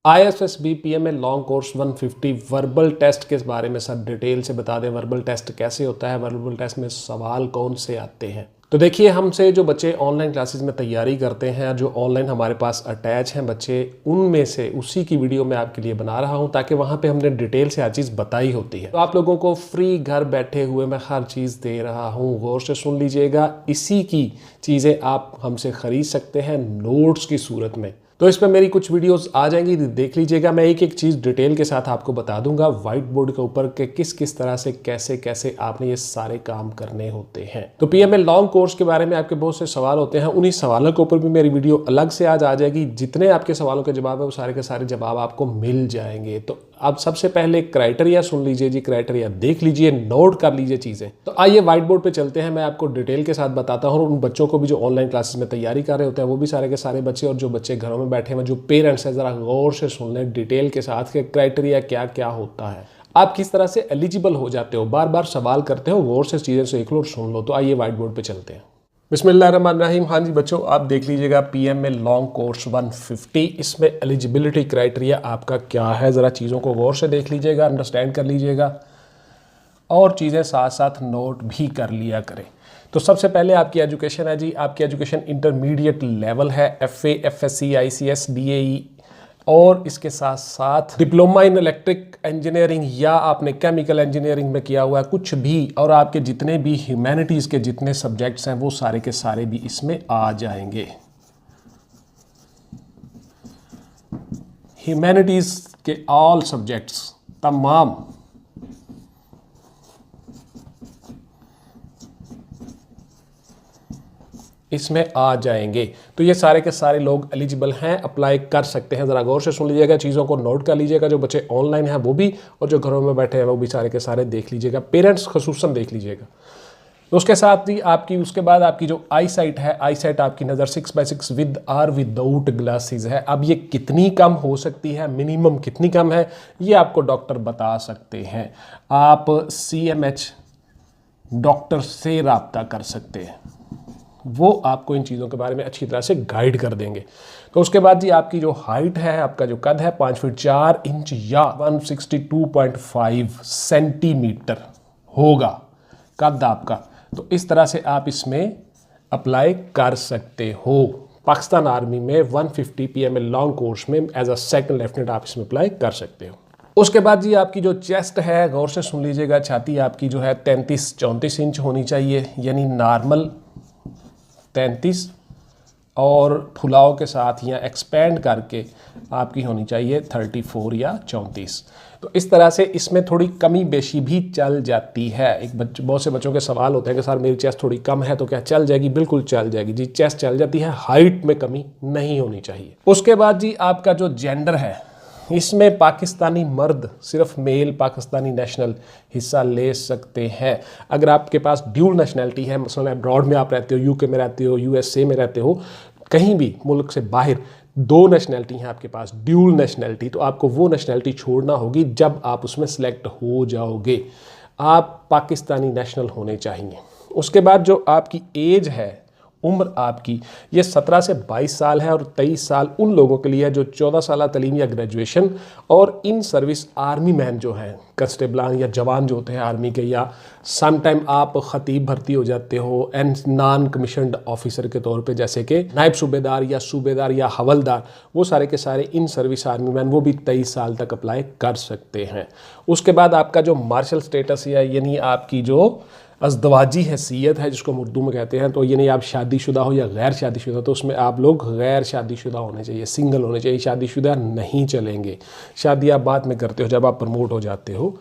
ISSB PMA long course 150 verbal test के बारे में सब डिटेल से बता दें। वर्बल टेस्ट कैसे होता है, वर्बल टेस्ट में सवाल कौन से आते हैं। तो देखिए, हमसे जो बच्चे ऑनलाइन क्लासेस में तैयारी करते हैं, जो ऑनलाइन हमारे पास अटैच हैं बच्चे, उनमें से उसी की वीडियो मैं आपके लिए बना रहा हूं ताकि वहां पे हमने डिटेल से हर चीज़ बताई होती है। तो आप लोगों को फ्री घर बैठे हुए मैं हर चीज़ दे रहा हूं, गौर से सुन लीजिएगा। इसी की चीज़ें आप हमसे ख़रीद सकते हैं नोट्स की सूरत में। तो इस पर मेरी कुछ वीडियोस आ जाएंगी, देख लीजिएगा। मैं एक एक चीज़ डिटेल के साथ आपको बता दूंगा व्हाइट बोर्ड के ऊपर के किस किस तरह से कैसे कैसे आपने ये सारे काम करने होते हैं। तो PMA लॉन्ग कोर्स के बारे में आपके बहुत से सवाल होते हैं, उन्हीं सवालों के ऊपर भी मेरी वीडियो अलग से आज आ जाएगी। जितने आपके सवालों के जवाब है वो सारे के सारे जवाब आपको मिल जाएंगे। तो अब सबसे पहले क्राइटेरिया सुन लीजिए जी, क्राइटेरिया देख लीजिए, नोट कर लीजिए चीज़ें। तो आइए व्हाइट बोर्ड पे चलते हैं, मैं आपको डिटेल के साथ बताता हूँ। उन बच्चों को भी जो ऑनलाइन क्लासेस में तैयारी कर रहे होते हैं, वो भी सारे के सारे बच्चे, और जो बच्चे घरों में बैठे हैं, जो पेरेंट्स हैं, ज़रा गौर से सुन लें डिटेल के साथ कि क्राइटेरिया क्या क्या होता है, आप किस तरह से एलिजिबल हो जाते हो। बार बार सवाल करते हो, गौर से चीज़ें सीख लो और सुन लो। तो आइए व्हाइट बोर्ड पे चलते हैं। बिस्मिल्लाहिर्रहमानिर्रहीम। हाँ जी बच्चों, आप देख लीजिएगा PMA लॉन्ग कोर्स 150। इसमें एलिजिबिलिटी क्राइटेरिया आपका क्या है, ज़रा चीज़ों को गौर से देख लीजिएगा, अंडरस्टैंड कर लीजिएगा और चीज़ें साथ साथ नोट भी कर लिया करें। तो सबसे पहले आपकी एजुकेशन है जी, आपकी एजुकेशन इंटरमीडिएट लेवल है, FA FSC ICS DAE, और इसके साथ साथ डिप्लोमा इन इलेक्ट्रिक इंजीनियरिंग या आपने केमिकल इंजीनियरिंग में किया हुआ है कुछ भी, और आपके जितने भी ह्यूमैनिटीज़ के जितने सब्जेक्ट्स हैं वो सारे के सारे भी इसमें आ जाएंगे। ह्यूमैनिटीज़ के ऑल सब्जेक्ट्स तमाम इसमें आ जाएंगे। तो ये सारे के सारे लोग एलिजिबल हैं, अप्लाई कर सकते हैं। ज़रा गौर से सुन लीजिएगा, चीज़ों को नोट कर लीजिएगा। जो बच्चे ऑनलाइन हैं वो भी, और जो घरों में बैठे हैं वो भी सारे के सारे देख लीजिएगा। पेरेंट्स खसूसन देख लीजिएगा। तो उसके साथ ही आपकी उसके बाद आपकी जो आई साइट है, आई साइट आपकी नज़र 6x6 with are without glasses है। अब ये कितनी कम हो सकती है, मिनिमम कितनी कम है, ये आपको डॉक्टर बता सकते हैं। आप CMH डॉक्टर से रब्ता कर सकते हैं, वो आपको इन चीज़ों के बारे में अच्छी तरह से गाइड कर देंगे। तो उसके बाद जी आपकी जो हाइट है, आपका जो कद है 5 फीट 4 इंच या 162.5 सेंटीमीटर होगा कद आपका। तो इस तरह से आप इसमें अप्लाई कर सकते हो। पाकिस्तान आर्मी में 150 PMA लॉन्ग कोर्स में एज अ सेकंड लेफ्टिनेंट आप इसमें अप्लाई कर सकते हो। उसके बाद जी आपकी जो चेस्ट है, गौर से सुन लीजिएगा, छाती आपकी जो है 33-34 इंच होनी चाहिए, यानी नॉर्मल 33, और फुलाव के साथ या एक्सपेंड करके आपकी होनी चाहिए 34 या 34। तो इस तरह से इसमें थोड़ी कमी बेशी भी चल जाती है। बहुत से बच्चों के सवाल होते हैं कि सर मेरी चेस्ट थोड़ी कम है तो क्या चल जाएगी? बिल्कुल चल जाएगी जी, चेस्ट चल जाती है, हाइट में कमी नहीं होनी चाहिए। उसके बाद जी आपका जो जेंडर है, इसमें पाकिस्तानी मर्द, सिर्फ मेल पाकिस्तानी नेशनल हिस्सा ले सकते हैं। अगर आपके पास ड्यूल नेशनैलिटी है, मसलन अब्रॉड में आप रहते हो, UK में रहते हो, USA में रहते हो, कहीं भी मुल्क से बाहर, 2 नेशनैलिटी हैं आपके पास, ड्यूल नेशनैलिटी, तो आपको वो नेशनैलिटी छोड़ना होगी जब आप उसमें सेलेक्ट हो जाओगे। आप पाकिस्तानी नेशनल होने चाहिए। उसके बाद जो आपकी एज है, उम्र आपकी, ये 17 से 22 साल है, और 23 साल उन लोगों के लिए है जो 14 साल तलीम या ग्रेजुएशन और इन सर्विस आर्मी मैन जो हैं, कंस्टेबलान या जवान जो होते हैं आर्मी के, या सम टाइम आप खतीब भर्ती हो जाते हो एंड नॉन कमीशनड ऑफिसर के तौर पे, जैसे कि नायब सूबेदार या हवलदार, वो सारे के सारे इन सर्विस आर्मी मैन वो भी 23 साल तक अप्लाई कर सकते हैं। उसके बाद आपका जो मार्शल स्टेटस है, यानी आपकी जो अज़दवाजी हैसियत है जिसको हम उर्दू में कहते हैं, तो यानी आप शादीशुदा हो या गैर शादीशुदा, तो उसमें आप लोग गैर शादीशुदा होने चाहिए, सिंगल होने चाहिए, शादीशुदा नहीं चलेंगे। शादी आप बाद में करते हो जब आप प्रमोट हो जाते हो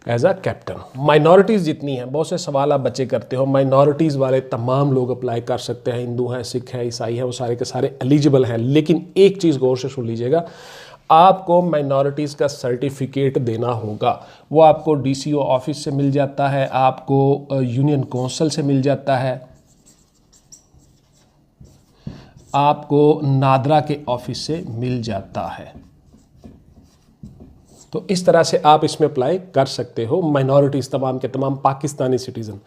एज अ कैप्टन। माइनॉरिटीज़ जितनी हैं, बहुत से सवाल आप बच्चे करते हो, माइनॉरिटीज़ वाले तमाम लोग अप्लाई कर सकते हैं। हिंदू हैं, सिख हैं, ईसाई हैं, वो सारे के सारे एलिजिबल हैं। लेकिन एक चीज़ गौर से सुन लीजिएगा, आपको माइनॉरिटीज़ का सर्टिफिकेट देना होगा। वो आपको DCO ऑफिस से मिल जाता है, आपको यूनियन काउंसिल से मिल जाता है, आपको नादरा के ऑफिस से मिल जाता है। तो इस तरह से आप इसमें अप्लाई कर सकते हो, माइनॉरिटीज़ तमाम के तमाम पाकिस्तानी सिटीज़न।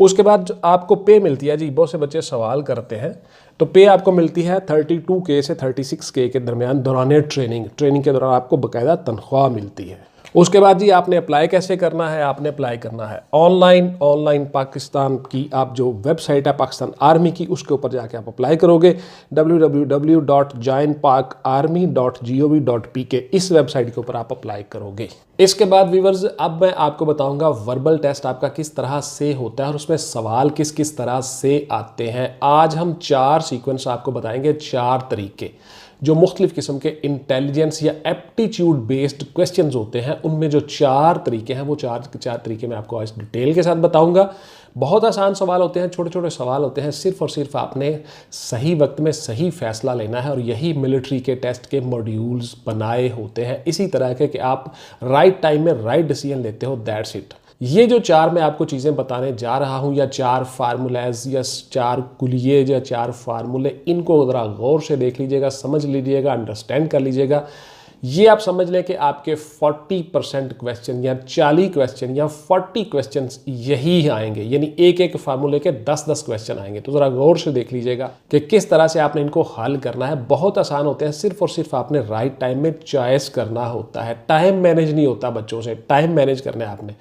उसके बाद जो आपको पे मिलती है जी, बहुत से बच्चे सवाल करते हैं, तो पे आपको मिलती है 32K से 36K के दरमियान दौरान ट्रेनिंग के दौरान आपको बाकायदा तनख्वाह मिलती है। उसके बाद जी आपने अप्लाई कैसे करना है, आपने अप्लाई करना है ऑनलाइन पाकिस्तान की आप जो वेबसाइट है पाकिस्तान आर्मी की, उसके ऊपर जाके आप अप्लाई करोगे www.joinpakarmy.gov.pk, इस वेबसाइट के ऊपर आप अप्लाई करोगे। इसके बाद व्यूअर्स अब मैं आपको बताऊंगा वर्बल टेस्ट आपका किस तरह से होता है और उसमें सवाल किस किस तरह से आते हैं। आज हम 4 सीक्वेंस आपको बताएंगे, 4 तरीके जो मुख्तलिफ किस्म के इंटेलिजेंस या एप्टीट्यूड बेस्ड क्वेश्चंस होते हैं, उनमें जो 4 तरीके हैं वो चार तरीके मैं आपको आज डिटेल के साथ बताऊंगा। बहुत आसान सवाल होते हैं, छोटे छोटे सवाल होते हैं, सिर्फ और सिर्फ आपने सही वक्त में सही फैसला लेना है और यही मिलिट्री के टेस्ट के मॉड्यूल्स बनाए होते हैं इसी तरह के कि आप राइट टाइम में राइट डिसीजन लेते हो, दैट्स इट। ये जो 4 मैं आपको चीज़ें बताने जा रहा हूँ या 4 फार्मूलाज या 4 कुलिये या 4 फार्मूले, इनको ज़रा गौर से देख लीजिएगा, समझ लीजिएगा, अंडरस्टैंड कर लीजिएगा। ये आप समझ लें कि आपके 40% क्वेश्चन या 40 क्वेश्चन या 40 क्वेश्चन यही आएंगे, यानी एक एक फार्मूले के 10-10 क्वेश्चन आएंगे। तो ज़रा गौर से देख लीजिएगा कि किस तरह से आपने इनको हल करना है। बहुत आसान होते हैं, सिर्फ और सिर्फ आपने राइट टाइम में चॉइस करना होता है। टाइम मैनेज नहीं होता बच्चों से, टाइम मैनेज करना है आपने।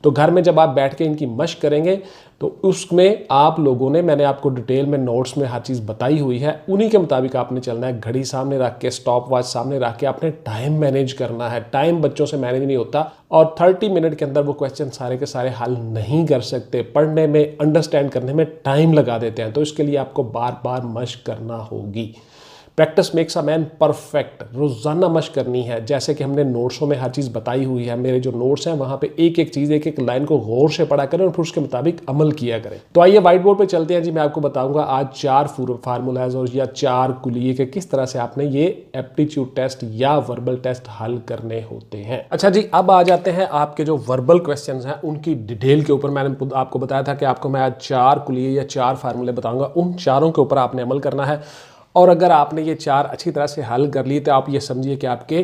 तो घर में जब आप बैठ के इनकी मशक करेंगे तो उसमें आप लोगों ने, मैंने आपको डिटेल में नोट्स में हर चीज़ बताई हुई है, उन्हीं के मुताबिक आपने चलना है। घड़ी सामने रख के, स्टॉप वॉच सामने रख के आपने टाइम मैनेज करना है। टाइम बच्चों से मैनेज नहीं होता और 30 मिनट के अंदर वो क्वेश्चन सारे के सारे हल नहीं कर सकते। पढ़ने में, अंडरस्टैंड करने में टाइम लगा देते हैं। तो इसके लिए आपको बार बार मशक करना होगी। Practice makes a man perfect, रोज़ाना मशक करनी है। जैसे कि हमने नोट्सों में हर चीज़ बताई हुई है, मेरे जो नोट्स हैं वहाँ पे एक एक चीज़, एक एक लाइन को गौर से पढ़ा करें और फिर उसके मुताबिक अमल किया करें। तो आइए व्हाइट बोर्ड पे चलते हैं जी। मैं आपको बताऊंगा आज 4 फार्मूलाज और या 4 कुलिये के किस तरह से आपने ये एप्टीट्यूड टेस्ट या वर्बल टेस्ट हल करने होते हैं। अच्छा जी, अब आ जाते हैं आपके जो वर्बल क्वेश्चन हैं उनकी डिटेल के ऊपर। मैंने आपको बताया था कि आपको मैं आज 4 कुलिये या 4 फार्मूले बताऊँगा, उन चारों के ऊपर आपने अमल करना है। और अगर आपने ये 4 अच्छी तरह से हल कर लिए तो आप ये समझिए कि आपके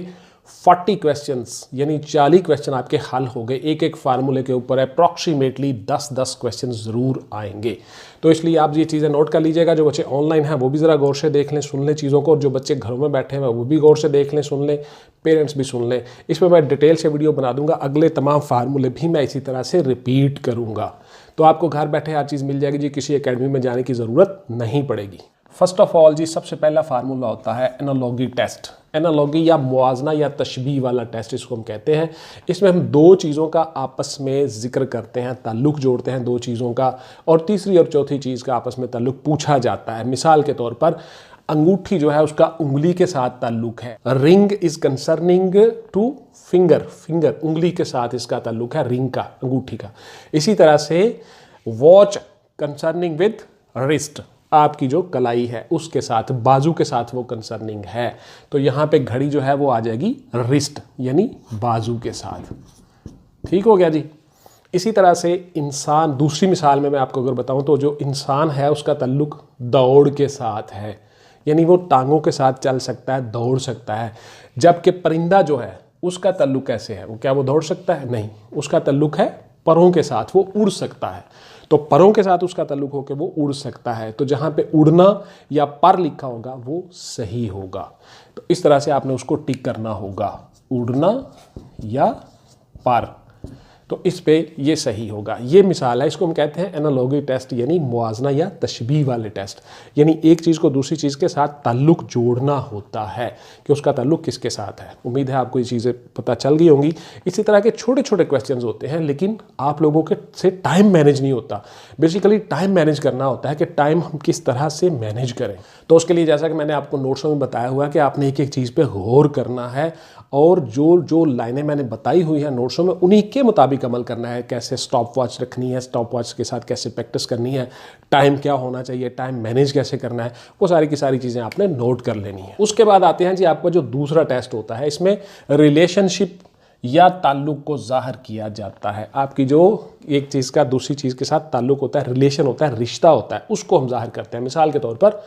40 क्वेश्चंस यानी 40 क्वेश्चन आपके हल हो गए। एक एक फार्मूले के ऊपर अप्रॉक्सीमेटली 10-10 क्वेश्चन ज़रूर आएंगे। तो इसलिए आप ये चीज़ें नोट कर लीजिएगा। जो बच्चे ऑनलाइन हैं वो भी ज़रा गौर से देख लें, सुन लें चीज़ों को, और जो बच्चे घरों में बैठे हैं वो भी गौर से देख लें, सुन लें, पेरेंट्स भी सुन लें। इसमें मैं डिटेल से वीडियो बना दूंगा, अगले तमाम फार्मूले भी मैं इसी तरह से रिपीट करूँगा। तो आपको घर बैठे हर चीज़ मिल जाएगी जी, किसी एकेडमी में जाने की ज़रूरत नहीं पड़ेगी। फर्स्ट ऑफ ऑल जी, सबसे पहला फार्मूला होता है एनालॉगी टेस्ट। एनालॉगी या मुआजना या तशबीह वाला टेस्ट इसको हम कहते हैं। इसमें हम 2 चीज़ों का आपस में जिक्र करते हैं, ताल्लुक़ जोड़ते हैं 2 चीज़ों का, और तीसरी और चौथी चीज़ का आपस में ताल्लुक़ पूछा जाता है। मिसाल के तौर पर अंगूठी जो है उसका उंगली के साथ ताल्लुक़ है। Ring is concerning two finger, उंगली के साथ इसका ताल्लुक़ है, रिंग का, अंगूठी का। इसी तरह से वॉच कंसर्निंग विद रिस्ट, आपकी जो कलाई है उसके साथ, बाजू के साथ वो कंसर्निंग है। तो यहाँ पे घड़ी जो है वो आ जाएगी रिस्ट यानी बाजू के साथ। ठीक हो गया जी। इसी तरह से इंसान, दूसरी मिसाल में मैं आपको अगर बताऊं तो जो इंसान है उसका ताल्लुक दौड़ के साथ है, यानी वो टांगों के साथ चल सकता है, दौड़ सकता है। जबकि परिंदा जो है उसका ताल्लुक कैसे है, वो क्या वो दौड़ सकता है? नहीं, उसका ताल्लुक है परों के साथ, वो उड़ सकता है। तो परों के साथ उसका ताल्लुक हो के वो उड़ सकता है। तो जहाँ पे उड़ना या पर लिखा होगा वो सही होगा। तो इस तरह से आपने उसको टिक करना होगा, उड़ना या पर, तो इस पे ये सही होगा। ये मिसाल है, इसको हम कहते हैं एनालॉगी टेस्ट यानी मुआजना या तशबीह वाले टेस्ट। यानी एक चीज़ को दूसरी चीज़ के साथ ताल्लुक जोड़ना होता है कि उसका ताल्लुक किसके साथ है। उम्मीद है आपको ये चीज़ें पता चल गई होंगी। इसी तरह के छोटे छोटे क्वेश्चंस होते हैं, लेकिन आप लोगों के से टाइम मैनेज नहीं होता। बेसिकली टाइम मैनेज करना होता है कि टाइम हम किस तरह से मैनेज करें। तो उसके लिए जैसा कि मैंने आपको नोट्सों में बताया हुआ है कि आपने एक एक चीज़ पे गौर करना है और जो जो लाइनें मैंने बताई हुई हैं नोट्सों में उन्हीं के मुताबिक अमल करना है। कैसे स्टॉप वॉच रखनी है, स्टॉप वॉच के साथ कैसे प्रैक्टिस करनी है, टाइम क्या होना चाहिए, टाइम मैनेज कैसे करना है, वो सारी की सारी चीज़ें आपने नोट कर लेनी है। उसके बाद आते हैं जी आपका जो दूसरा टेस्ट होता है, इसमें रिलेशनशिप या ताल्लुक़ को ज़ाहिर किया जाता है। आपकी जो एक चीज़ का दूसरी चीज़ के साथ ताल्लुक़ होता है, रिलेशन होता है, रिश्ता होता है, उसको हम ज़ाहिर करते हैं। मिसाल के तौर पर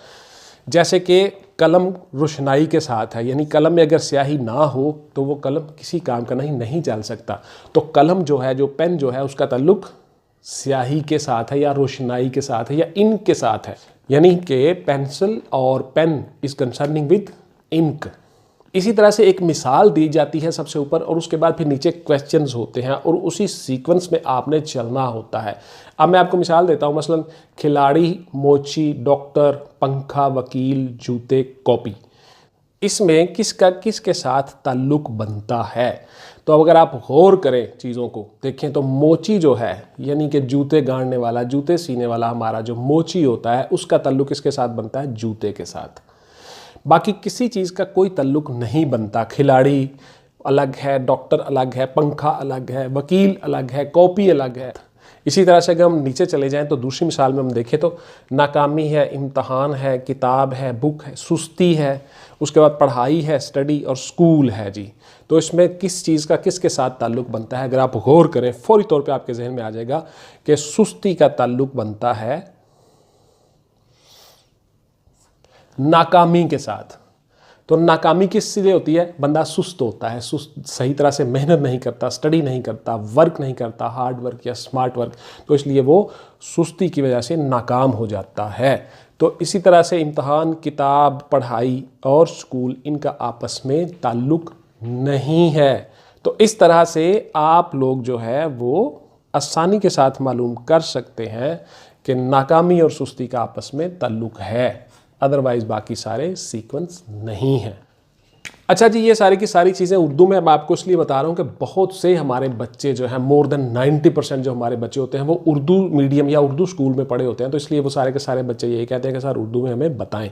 जैसे कि कलम रोशनाई के साथ है, यानी कलम में अगर स्याही ना हो तो वो कलम किसी काम का नहीं चल सकता। तो कलम जो है, जो पेन जो है, उसका ताल्लुक स्याही के साथ है या रोशनाई के साथ है या इंक के साथ है, यानी कि पेंसिल और pen is concerning with ink. इसी तरह से एक मिसाल दी जाती है सबसे ऊपर और उसके बाद फिर नीचे क्वेश्चंस होते हैं और उसी सीक्वेंस में आपने चलना होता है। अब मैं आपको मिसाल देता हूँ, मसलन खिलाड़ी, मोची, डॉक्टर, पंखा, वकील, जूते, कॉपी। इसमें किसका किसके साथ ताल्लुक बनता है? तो अब अगर आप गौर करें चीज़ों को देखें तो मोची जो है यानी कि जूते गाड़ने वाला, जूते सीने वाला हमारा जो मोची होता है उसका ताल्लुक किसके साथ बनता है? जूते के साथ। बाकी किसी चीज़ का कोई ताल्लुक नहीं बनता। खिलाड़ी अलग है, डॉक्टर अलग है, पंखा अलग है, वकील अलग है, कॉपी अलग है। इसी तरह से अगर हम नीचे चले जाएं तो दूसरी मिसाल में हम देखें तो नाकामी है, इम्तहान है, किताब है, बुक है, सुस्ती है, उसके बाद पढ़ाई है, स्टडी, और स्कूल है जी। तो इसमें किस चीज़ का किसके साथ ताल्लुक बनता है? अगर आप गौर करें फौरी तौर पे आपके जहन में आ जाएगा कि सुस्ती का ताल्लुक बनता है नाकामी के साथ। तो नाकामी किस लिए होती है? बंदा सुस्त होता है, सुस्त, सही तरह से मेहनत नहीं करता, स्टडी नहीं करता, वर्क नहीं करता, हार्ड वर्क या स्मार्ट वर्क, तो इसलिए वो सुस्ती की वजह से नाकाम हो जाता है। तो इसी तरह से इम्तहान, किताब, पढ़ाई और स्कूल, इनका आपस में ताल्लुक नहीं है। तो इस तरह से आप लोग जो है वो आसानी के साथ मालूम कर सकते हैं कि नाकामी और सुस्ती का आपस में ताल्लुक है, अदरवाइज बाकी सारे सीक्वेंस नहीं है। अच्छा जी, ये सारी की सारी चीज़ें उर्दू में मैं आपको इसलिए बता रहा हूँ कि बहुत से हमारे बच्चे जो हैं, मोर देन 90% जो हमारे बच्चे होते हैं वो उर्दू मीडियम या उर्दू स्कूल में पढ़े होते हैं। तो इसलिए वो सारे के सारे बच्चे यही कहते हैं कि सर उर्दू में हमें बताएं।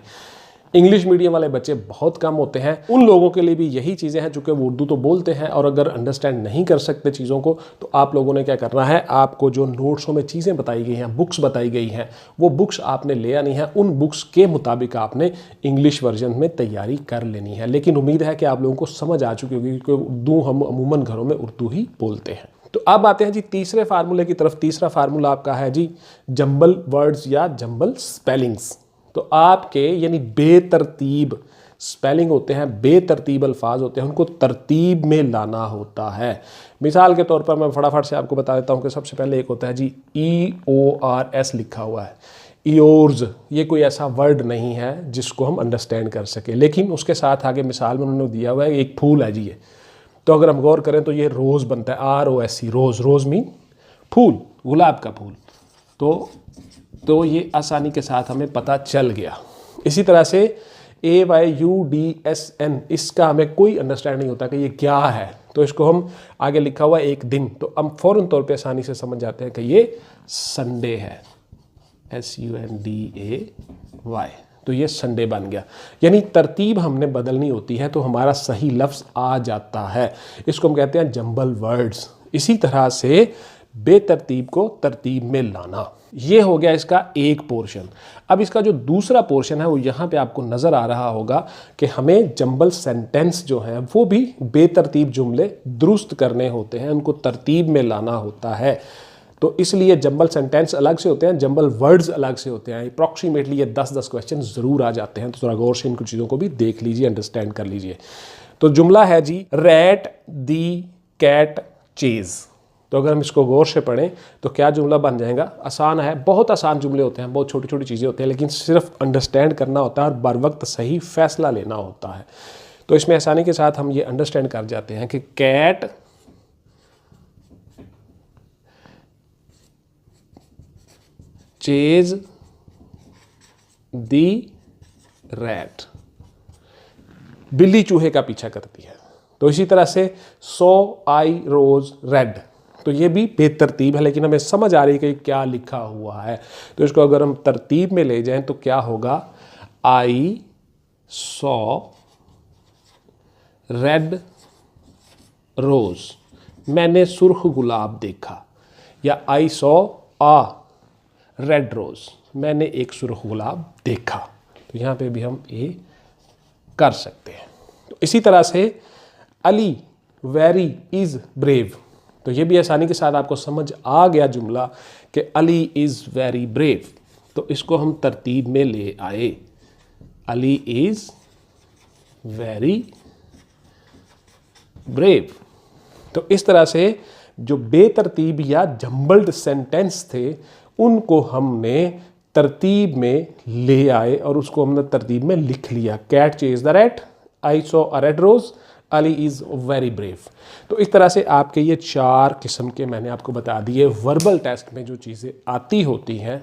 इंग्लिश मीडियम वाले बच्चे बहुत कम होते हैं। उन लोगों के लिए भी यही चीज़ें हैं चूँकि वो उर्दू तो बोलते हैं और अगर अंडरस्टैंड नहीं कर सकते चीज़ों को, तो आप लोगों ने क्या करना है, आपको जो नोट्सों में चीज़ें बताई गई हैं, बुक्स बताई गई हैं, वो बुक्स आपने ले आनी है। उन बुक्स के मुताबिक आपने इंग्लिश वर्जन में तैयारी कर लेनी है। लेकिन उम्मीद है कि आप लोगों को समझ आ चुकी होगी क्योंकि उर्दू हम अमूमन घरों में उर्दू ही बोलते हैं। तो अब आते हैं जी तीसरे फार्मूले की तरफ। तीसरा फार्मूला आपका है जी जंबल वर्ड्स या जंबल स्पेलिंग्स। तो आपके यानी बेतरतीब स्पेलिंग होते हैं, बेतरतीब अल्फाज होते हैं, उनको तरतीब में लाना होता है। मिसाल के तौर पर मैं फटाफट से आपको बता देता हूं कि सबसे पहले एक होता है जी EORS लिखा हुआ है, ईयोर्स। ये कोई ऐसा वर्ड नहीं है जिसको हम अंडरस्टैंड कर सके, लेकिन उसके साथ आगे मिसाल में उन्होंने दिया हुआ है एक फूल है जी ये। तो अगर हम गौर करें तो ये रोज़ बनता है, ROSE, रोज़। रोज़ मीन फूल, गुलाब का फूल। तो ये आसानी के साथ हमें पता चल गया। इसी तरह से AYUDSN, इसका हमें कोई अंडरस्टैंड नहीं होता कि ये क्या है। तो इसको हम आगे लिखा हुआ एक दिन, तो हम फ़ौरन तौर पे आसानी से समझ जाते हैं कि ये संडे है, SUNDAY। तो ये संडे बन गया। यानी तरतीब हमने बदलनी होती है तो हमारा सही लफ्ज़ आ जाता है। इसको हम कहते हैं जंबल वर्ड्स। इसी तरह से बेतरतीब को तरतीब में लाना, ये हो गया इसका एक पोर्शन। अब इसका जो दूसरा पोर्शन है वो यहाँ पे आपको नज़र आ रहा होगा कि हमें जंबल सेंटेंस जो है वो भी बेतरतीब जुमले दुरुस्त करने होते हैं, उनको तरतीब में लाना होता है। तो इसलिए जंबल सेंटेंस अलग से होते हैं, जंबल वर्ड्स अलग से होते हैं। अप्रॉक्सीमेटली ये 10-10 क्वेश्चन ज़रूर आ जाते हैं। तो थोड़ा गौर से इन कुछ चीज़ों को भी देख लीजिए, अंडरस्टैंड कर लीजिए। तो जुमला है जी रैट दी कैट चेज़। तो अगर हम इसको गौर से पढ़ें तो क्या जुमला बन जाएगा? आसान है, बहुत आसान जुमले होते हैं, बहुत छोटी छोटी चीज़ें होती हैं, लेकिन सिर्फ अंडरस्टैंड करना होता है और बर वक्त सही फैसला लेना होता है। तो इसमें आसानी के साथ हम ये अंडरस्टैंड कर जाते हैं कि कैट चेज दी रैट, बिल्ली चूहे का पीछा करती है। तो इसी तरह से सो आई रोज रेड, तो ये भी बेतरतीब है लेकिन हमें समझ आ रही है कि क्या लिखा हुआ है। तो इसको अगर हम तरतीब में ले जाएं तो क्या होगा? आई सॉ रेड रोज, मैंने सुर्ख गुलाब देखा। या I saw uh red rose, मैंने एक सुर्ख गुलाब देखा। तो यहाँ पे भी हम ये कर सकते हैं। तो इसी तरह से अली वेरी इज ब्रेव, तो ये भी आसानी के साथ आपको समझ आ गया जुमला कि अली इज़ वेरी ब्रेव। तो इसको हम तरतीब में ले आए, अली इज़ वेरी ब्रेव। तो इस तरह से जो बेतरतीब या जम्बल्ड सेंटेंस थे उनको हमने तरतीब में ले आए और उसको हमने तरतीब में लिख लिया। Cat chase the rat, I saw a red rose, Ali is very brave. तो इस तरह से आपके ये 4 किस्म के मैंने आपको बता दिए वर्बल टेस्ट में जो चीज़ें आती होती हैं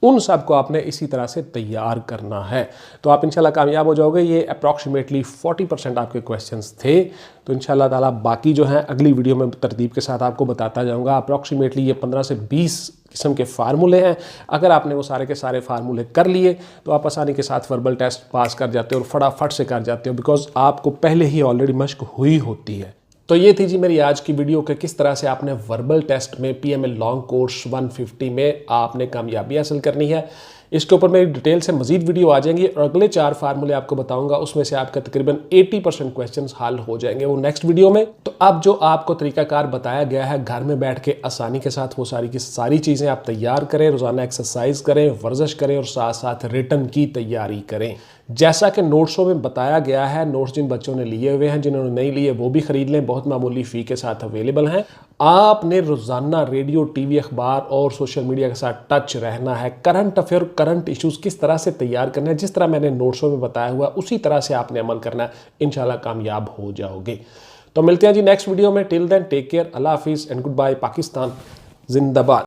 उन सब को आपने इसी तरह से तैयार करना है, तो आप इंशाल्लाह कामयाब हो जाओगे। ये अप्रॉक्सीमेटली 40% आपके क्वेश्चंस थे, तो इंशाल्लाह ताला बाकी जो हैं अगली वीडियो में तरतीब के साथ आपको बताता जाऊंगा। अप्रॉक्सीमेटली ये 15 से 20 किस्म के फार्मूले हैं। अगर आपने वो सारे के सारे फार्मूले कर लिए तो आप आसानी के साथ वर्बल टेस्ट पास कर जाते हो और फटाफट से कर जाते हो, बिकॉज आपको पहले ही ऑलरेडी मश्क हुई होती है। तो ये थी जी मेरी आज की वीडियो कि किस तरह से आपने वर्बल टेस्ट में PML लॉन्ग कोर्स 150 में आपने कामयाबी हासिल करनी है। इसके ऊपर मेरी डिटेल से मजीद वीडियो आ जाएंगी और अगले 4 फार्मूले आपको बताऊंगा, उसमें से आपका तकरीबन 80% क्वेश्चंस हल हो जाएंगे वो नेक्स्ट वीडियो में। तो अब जो आपको तरीकाकार बताया गया है घर में बैठ के आसानी के साथ वो सारी की सारी चीज़ें आप तैयार करें, रोज़ाना एक्सरसाइज करें, वर्जिश करें और साथ साथ रिटर्न की तैयारी करें जैसा कि नोट्सों में बताया गया है। नोट्स जिन बच्चों ने लिए हुए हैं, जिन्होंने नहीं लिए वो भी खरीद लें, बहुत मामूली फ़ी के साथ अवेलेबल हैं। आपने रोज़ाना रेडियो, टीवी, अखबार और सोशल मीडिया के साथ टच रहना है। करंट अफेयर, करंट इश्यूज़ किस तरह से तैयार करना है, जिस तरह मैंने नोट्सों में बताया हुआ उसी तरह से आपने अमल करना है, इंशाल्लाह कामयाब हो जाओगे। तो मिलते हैं जी नेक्स्ट वीडियो में। टिल देन टेक केयर, अल्लाह हाफिज़ एंड गुड बाय। पाकिस्तान जिंदाबाद।